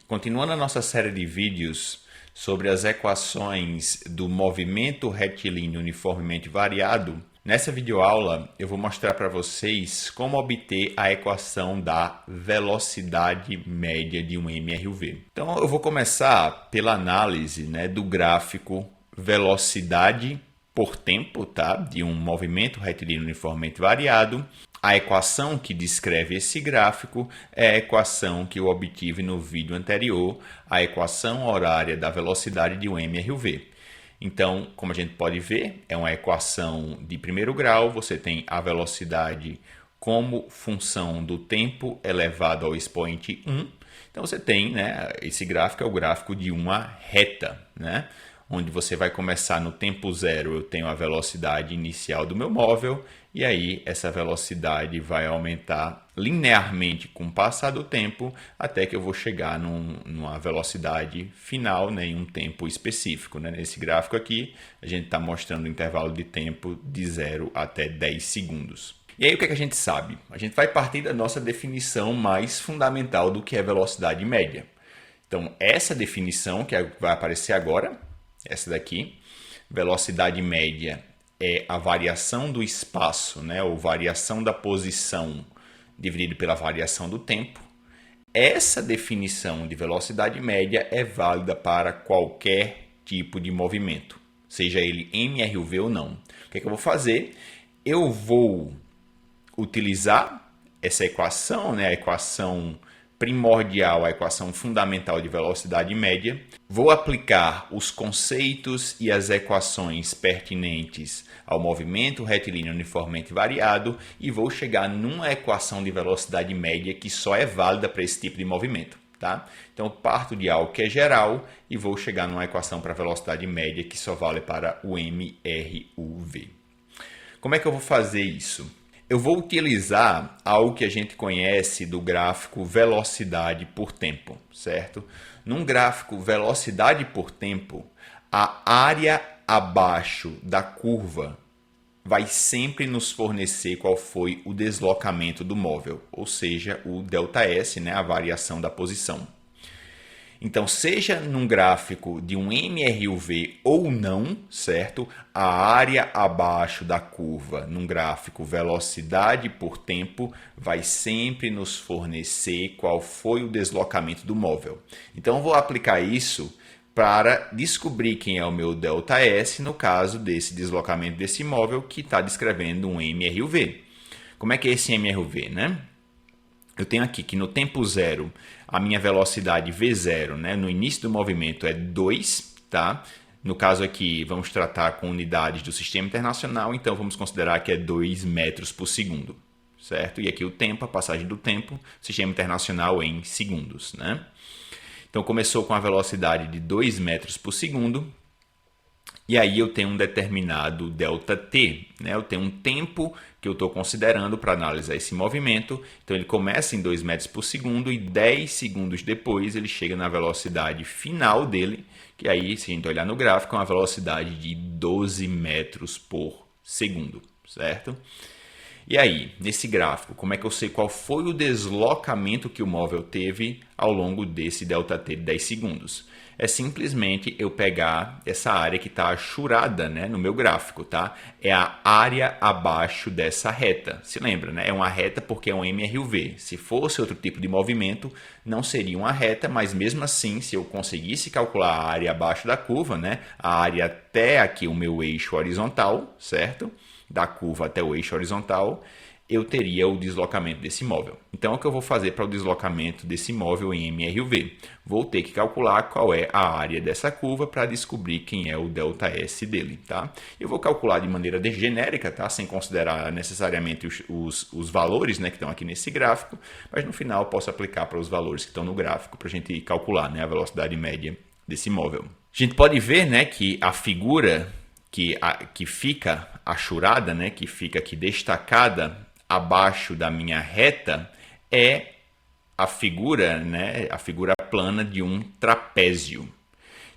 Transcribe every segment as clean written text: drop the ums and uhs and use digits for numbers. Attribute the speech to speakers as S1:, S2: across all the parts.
S1: Continuando a nossa série de vídeos sobre as equações do movimento retilíneo uniformemente variado, nessa videoaula eu vou mostrar para vocês como obter a equação da velocidade média de um MRUV. Então eu vou começar pela análise do gráfico velocidade por tempo, de um movimento retilíneo uniformemente variado. A equação que descreve esse gráfico é a equação que eu obtive no vídeo anterior, a equação horária da velocidade de um MRUV. Então, como a gente pode ver, é uma equação de primeiro grau, você tem a velocidade como função do tempo elevado ao expoente 1. Então você tem, esse gráfico é o gráfico de uma reta, onde você vai começar no tempo zero, eu tenho a velocidade inicial do meu móvel, e aí essa velocidade vai aumentar linearmente com o passar do tempo, até que eu vou chegar numa velocidade final, em um tempo específico. Nesse gráfico aqui, a gente está mostrando o intervalo de tempo de 0 até 10 segundos. E aí o que a gente sabe? A gente vai partir da nossa definição mais fundamental do que é velocidade média. Então, essa definição que vai aparecer agora, essa daqui, velocidade média é a variação do espaço, ou variação da posição dividido pela variação do tempo. Essa definição de velocidade média é válida para qualquer tipo de movimento, seja ele MRUV ou não. O que eu vou fazer? Eu vou utilizar essa equação, a equação primordial, a equação fundamental de velocidade média. Vou aplicar os conceitos e as equações pertinentes ao movimento retilíneo uniformemente variado e vou chegar numa equação de velocidade média que só é válida para esse tipo de movimento. Então, eu parto de algo que é geral e vou chegar numa equação para velocidade média que só vale para o MRUV. Como é que eu vou fazer isso? Eu vou utilizar algo que a gente conhece do gráfico velocidade por tempo, certo? Num gráfico velocidade por tempo, a área abaixo da curva vai sempre nos fornecer qual foi o deslocamento do móvel, ou seja, o ΔS, a variação da posição. Então, seja num gráfico de um MRUV ou não, certo? A área abaixo da curva, num gráfico velocidade por tempo, vai sempre nos fornecer qual foi o deslocamento do móvel. Então, eu vou aplicar isso para descobrir quem é o meu ΔS, no caso desse deslocamento desse móvel que está descrevendo um MRUV. Como é que é esse MRUV, Eu tenho aqui que no tempo zero, a minha velocidade V0, no início do movimento é 2, No caso aqui, vamos tratar com unidades do Sistema Internacional, então vamos considerar que é 2 metros por segundo, certo? E aqui o tempo, a passagem do tempo, Sistema Internacional em segundos, Então começou com a velocidade de 2 metros por segundo, e aí eu tenho um determinado ΔT, Eu tenho um tempo que eu estou considerando para analisar esse movimento. Então ele começa em 2 metros por segundo e 10 segundos depois ele chega na velocidade final dele, que aí, se a gente olhar no gráfico, é uma velocidade de 12 metros por segundo, certo? E aí, nesse gráfico, como é que eu sei qual foi o deslocamento que o móvel teve ao longo desse ΔT de 10 segundos? É simplesmente eu pegar essa área que está achurada no meu gráfico, É a área abaixo dessa reta. Se lembra, É uma reta porque é um MRUV. Se fosse outro tipo de movimento, não seria uma reta, mas mesmo assim, se eu conseguisse calcular a área abaixo da curva, a área até aqui o meu eixo horizontal, certo? Da curva até o eixo horizontal, eu teria o deslocamento desse móvel. Então, o que eu vou fazer para o deslocamento desse móvel em MRUV? Vou ter que calcular qual é a área dessa curva para descobrir quem é o ΔS dele, Eu vou calcular de maneira genérica, sem considerar necessariamente os valores, que estão aqui nesse gráfico, mas no final eu posso aplicar para os valores que estão no gráfico para a gente calcular, a velocidade média desse móvel. A gente pode ver, que a figura que fica achurada, que fica aqui destacada abaixo da minha reta é a figura, a figura plana de um trapézio.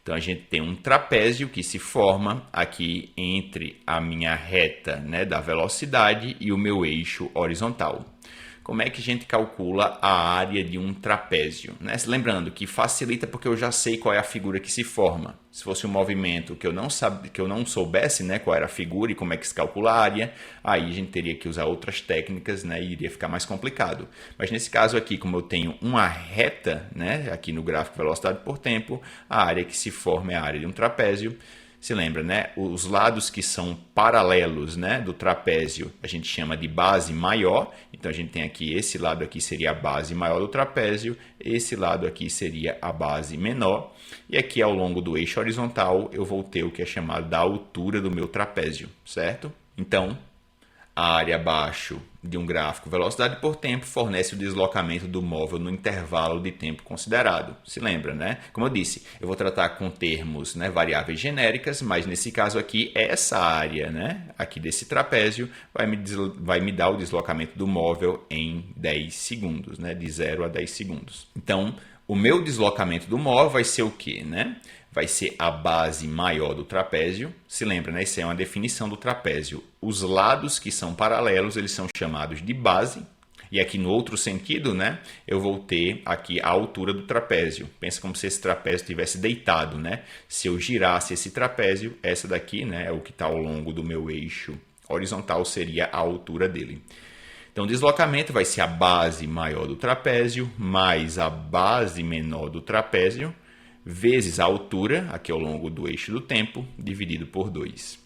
S1: Então a gente tem um trapézio que se forma aqui entre a minha reta, da velocidade e o meu eixo horizontal. como é que a gente calcula a área de um trapézio, né? Lembrando que facilita porque eu já sei qual é a figura que se forma. Se fosse um movimento que eu não soubesse, né, qual era a figura e como é que se calcula a área, aí a gente teria que usar outras técnicas, né, e iria ficar mais complicado. Mas nesse caso aqui, como eu tenho uma reta, né, aqui no gráfico velocidade por tempo, a área que se forma é a área de um trapézio. Se lembra, né? Os lados que são paralelos, né, do trapézio a gente chama de base maior. Então a gente tem aqui, esse lado aqui seria a base maior do trapézio, esse lado aqui seria a base menor. E aqui ao longo do eixo horizontal eu vou ter o que é chamado da altura do meu trapézio, certo? Então, a área abaixo de um gráfico velocidade por tempo fornece o deslocamento do móvel no intervalo de tempo considerado. Se lembra, né? Como eu disse, eu vou tratar com termos, né, variáveis genéricas, mas nesse caso aqui, essa área, né, aqui desse trapézio vai me dar o deslocamento do móvel em 10 segundos, né, de 0 a 10 segundos. Então, o meu deslocamento do móvel vai ser o quê, né? Vai ser a base maior do trapézio. Se lembra, né? Isso é uma definição do trapézio. Os lados que são paralelos, eles são chamados de base. E aqui no outro sentido, né? Eu vou ter aqui a altura do trapézio. Pensa como se esse trapézio estivesse deitado, né? Se eu girasse esse trapézio, essa daqui, né? É o que está ao longo do meu eixo horizontal, seria a altura dele. Então, o deslocamento vai ser a base maior do trapézio mais a base menor do trapézio, vezes a altura, aqui ao longo do eixo do tempo, dividido por 2.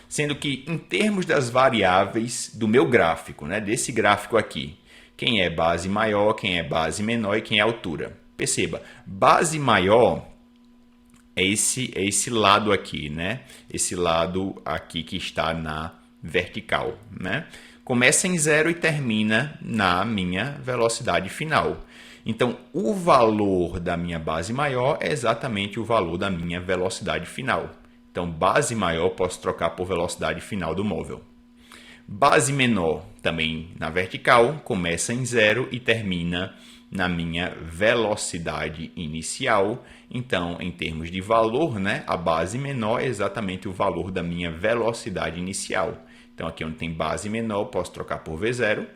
S1: Sendo que, em termos das variáveis do meu gráfico, né, desse gráfico aqui, quem é base maior, quem é base menor e quem é altura. Perceba, base maior é esse lado aqui, né? Esse lado aqui que está na vertical, né? Começa em 0 e termina na minha velocidade final. Então, o valor da minha base maior é exatamente o valor da minha velocidade final. Então, base maior posso trocar por velocidade final do móvel. Base menor, também na vertical, começa em 0 e termina na minha velocidade inicial. Então, em termos de valor, né, a base menor é exatamente o valor da minha velocidade inicial. Então, aqui onde tem base menor, posso trocar por V0.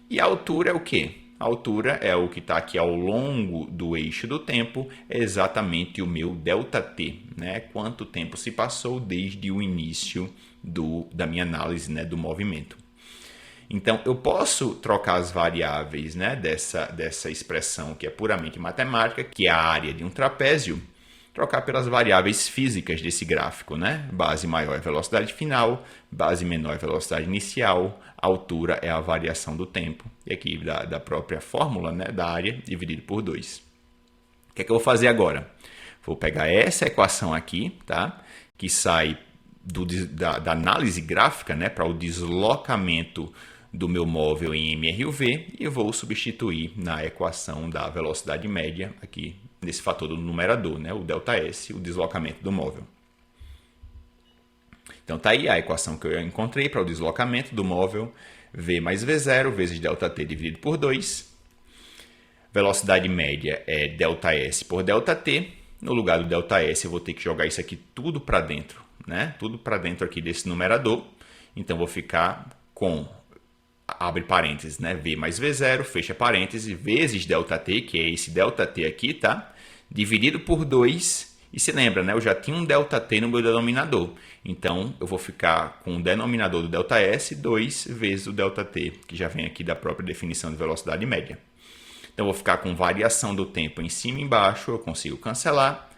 S1: E a altura é o quê? A altura é o que está aqui ao longo do eixo do tempo, é exatamente o meu ΔT, né? Quanto tempo se passou desde o início da minha análise, né, do movimento. Então, eu posso trocar as variáveis, né, dessa expressão que é puramente matemática, que é a área de um trapézio, trocar pelas variáveis físicas desse gráfico, né? Base maior é a velocidade final, base menor é a velocidade inicial, altura é a variação do tempo, e aqui da própria fórmula, né, da área dividido por 2. O que é que eu vou fazer agora? Vou pegar essa equação aqui, tá? Que sai da análise gráfica, né, para o deslocamento do meu móvel em MRUV, e eu vou substituir na equação da velocidade média aqui nesse fator do numerador, né, o ΔS, o deslocamento do móvel. Então está aí a equação que eu encontrei para o deslocamento do móvel, V mais V0 vezes ΔT dividido por 2. Velocidade média é ΔS por ΔT. No lugar do ΔS eu vou ter que jogar isso aqui tudo para dentro, né? Tudo para dentro aqui desse numerador. Então vou ficar com, abre parênteses, né? V mais V0, fecha parênteses, vezes ΔT, que é esse ΔT aqui, tá? Dividido por 2. E se lembra, né? Eu já tinha um ΔT no meu denominador. Então, eu vou ficar com o denominador do ΔS, 2 vezes o ΔT, que já vem aqui da própria definição de velocidade média. Então, eu vou ficar com variação do tempo em cima e embaixo, eu consigo cancelar.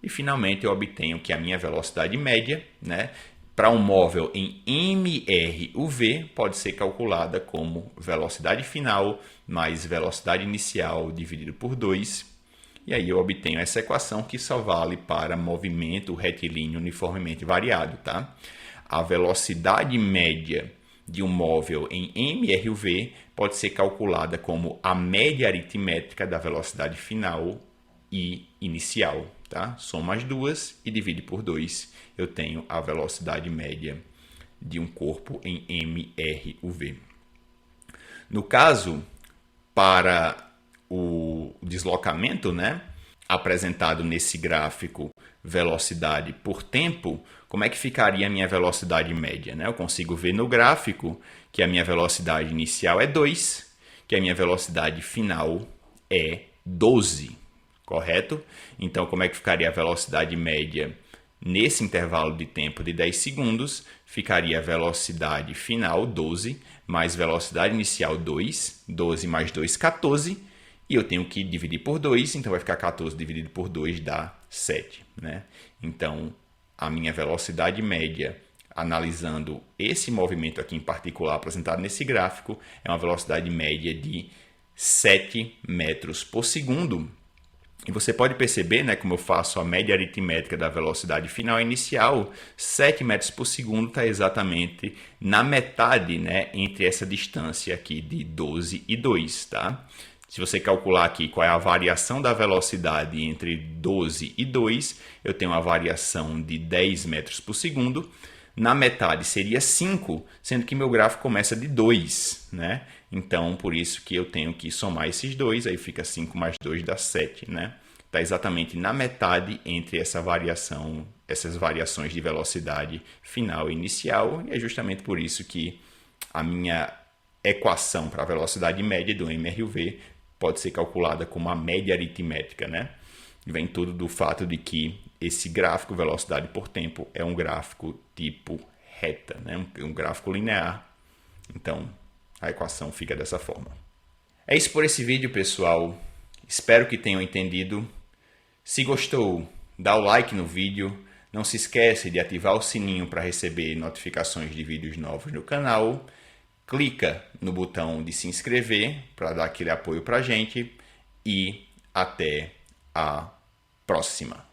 S1: E, finalmente, eu obtenho que a minha velocidade média, né, para um móvel em MRUV, pode ser calculada como velocidade final mais velocidade inicial dividido por 2. E aí eu obtenho essa equação que só vale para movimento retilíneo uniformemente variado, tá? A velocidade média de um móvel em MRUV pode ser calculada como a média aritmétrica da velocidade final e inicial, tá? Soma as duas e divide por 2. Eu tenho a velocidade média de um corpo em MRUV. No caso, para o deslocamento, né, apresentado nesse gráfico velocidade por tempo, como é que ficaria a minha velocidade média, né? Eu consigo ver no gráfico que a minha velocidade inicial é 2, que a minha velocidade final é 12, correto? Então, como é que ficaria a velocidade média nesse intervalo de tempo de 10 segundos? Ficaria a velocidade final 12, mais velocidade inicial 2, 12 mais 2, 14, e eu tenho que dividir por 2, então vai ficar 14 dividido por 2 dá 7, né? Então, a minha velocidade média, analisando esse movimento aqui em particular apresentado nesse gráfico, é uma velocidade média de 7 metros por segundo. E você pode perceber, né, como eu faço a média aritmética da velocidade final inicial, 7 metros por segundo está exatamente na metade, né, entre essa distância aqui de 12 e 2, tá? Se você calcular aqui qual é a variação da velocidade entre 12 e 2, eu tenho uma variação de 10 metros por segundo. Na metade seria 5, sendo que meu gráfico começa de 2, né? Então, por isso que eu tenho que somar esses dois, aí fica 5 mais 2 dá 7, né? Está exatamente na metade entre essa variação, essas variações de velocidade final e inicial, e é justamente por isso que a minha equação para a velocidade média do MRUV pode ser calculada como a média aritmética, né? Vem tudo do fato de que esse gráfico velocidade por tempo é um gráfico tipo reta, né? Um gráfico linear. Então, a equação fica dessa forma. É isso por esse vídeo, pessoal. Espero que tenham entendido. Se gostou, dá o like no vídeo. Não se esquece de ativar o sininho para receber notificações de vídeos novos no canal. Clica no botão de se inscrever para dar aquele apoio para a gente. E até a próxima.